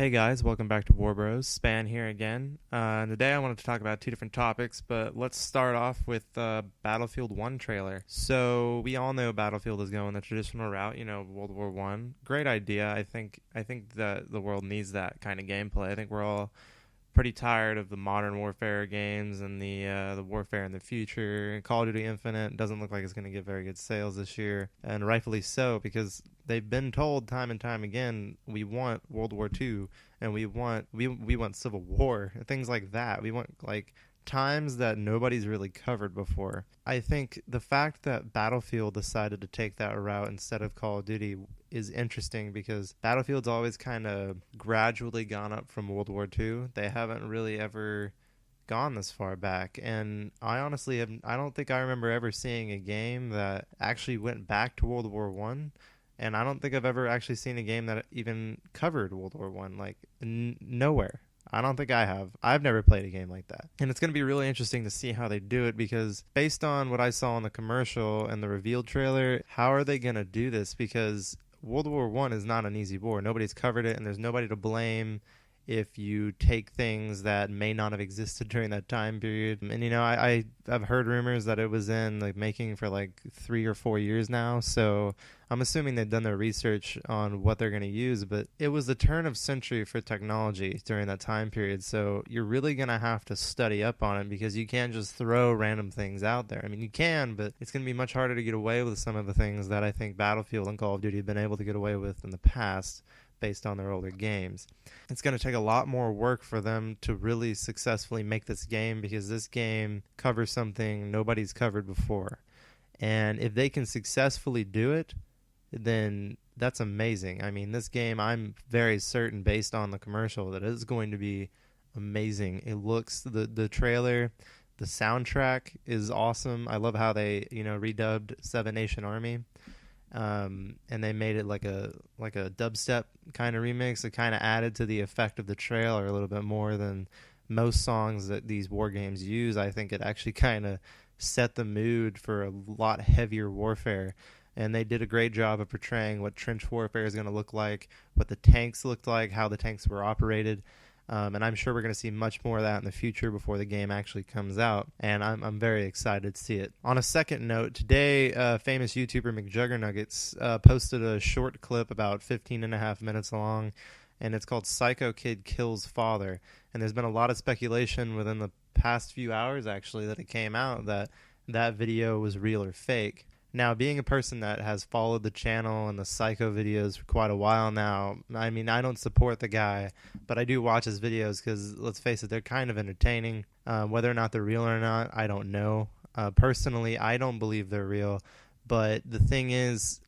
Hey guys, welcome back to Warbos. Span here again. Today I wanted to talk about two different topics, but let's start off with Battlefield 1 trailer. So we all know Battlefield is going the traditional route, World War 1. Great idea. I think that the world needs that kind of gameplay. I think we're all pretty tired of the modern warfare games and the warfare in the future. Call of Duty Infinite doesn't look like it's going to get very good sales this year, and rightfully so, because they've been told time and time again, we want World War II, and we want Civil War, things like that. We want times that nobody's really covered before. I think the fact that Battlefield decided to take that route instead of Call of Duty is interesting because Battlefield's always kind of gradually gone up from World War II. They haven't really ever gone this far back, and I don't think I remember ever seeing a game that actually went back to World War One. And I don't think I've ever actually seen a game that even covered World War One, nowhere. I don't think I have. I've never played a game like that. And it's going to be really interesting to see how they do it because based on what I saw in the commercial and the reveal trailer, how are they going to do this? Because World War One is not an easy war. Nobody's covered it, and there's nobody to blame if you take things that may not have existed during that time period. And I've heard rumors that it was in making for 3 or 4 years now, so I'm assuming they've done their research on what they're going to use. But it was the turn of century for technology during that time period, so you're really going to have to study up on it because you can't just throw random things out there. I mean, you can, but it's going to be much harder to get away with some of the things that I think Battlefield and Call of Duty have been able to get away with in the past based on their older games. It's going to take a lot more work for them to really successfully make this game because this game covers something nobody's covered before. And if they can successfully do it, then that's amazing. I mean, this game, I'm very certain based on the commercial that it's going to be amazing. It looks, the trailer, the soundtrack is awesome. I love how they, redubbed Seven Nation Army. And they made it like a dubstep kind of remix. It kind of added to the effect of the trailer a little bit more than most songs that these war games use. I think it actually kind of set the mood for a lot heavier warfare. And they did a great job of portraying what trench warfare is going to look like, what the tanks looked like, how the tanks were operated. And I'm sure we're going to see much more of that in the future before the game actually comes out. And I'm very excited to see it. On a second note, today, famous YouTuber Mcjuggernuggets posted a short clip about 15 and a half minutes long, and it's called Psycho Kid Kills Father. And there's been a lot of speculation within the past few hours, actually, that it came out that video was real or fake. Now, being a person that has followed the channel and the Psycho videos for quite a while now, I mean, I don't support the guy, but I do watch his videos because, let's face it, they're kind of entertaining. Whether or not they're real or not, I don't know. Personally, I don't believe they're real, but the thing is,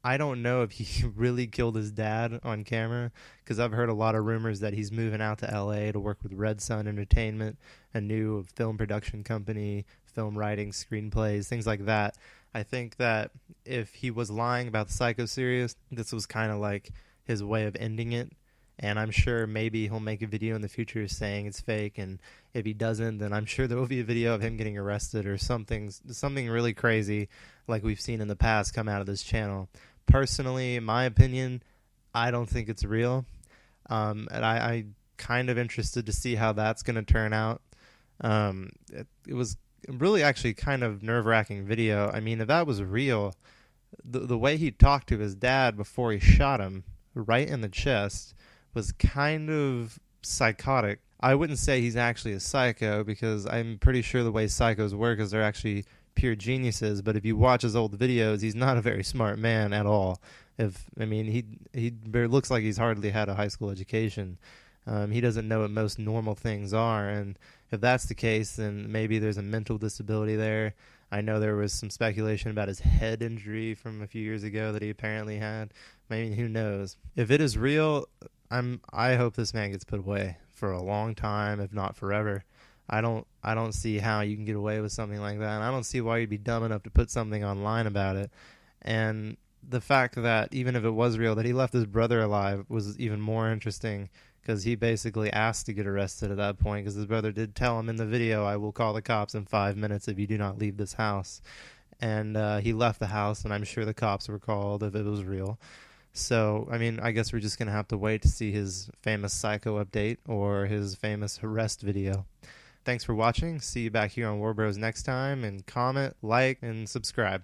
I don't know if he really killed his dad on camera because I've heard a lot of rumors that he's moving out to LA to work with Red Sun Entertainment, a new film production company, film writing, screenplays, things like that. I think that if he was lying about the Psycho series, this was kind of like his way of ending it. And I'm sure maybe he'll make a video in the future saying it's fake. And if he doesn't, then I'm sure there will be a video of him getting arrested or something really crazy like we've seen in the past come out of this channel. Personally, in my opinion, I don't think it's real. And I'm kind of interested to see how that's going to turn out. It was really actually kind of nerve-wracking video. I mean, if that was real, the way he talked to his dad before he shot him right in the chest was kind of psychotic. I wouldn't say he's actually a psycho because I'm pretty sure the way psychos work is they're actually pure geniuses, but if you watch his old videos, he's not a very smart man at all. He looks like he's hardly had a high school education. He doesn't know what most normal things are, and if that's the case, then maybe there's a mental disability there. I know there was some speculation about his head injury from a few years ago that he apparently had. Maybe, who knows? If it is real, I hope this man gets put away for a long time, if not forever. I don't see how you can get away with something like that, and I don't see why you'd be dumb enough to put something online about it. And the fact that even if it was real, that he left his brother alive was even more interesting, because he basically asked to get arrested at that point because his brother did tell him in the video, "I will call the cops in 5 minutes if you do not leave this house." And he left the house, and I'm sure the cops were called if it was real. So, I mean, I guess we're just going to have to wait to see his famous Psycho update or his famous arrest video. Thanks for watching. See you back here on Warbos next time, and comment, like, and subscribe.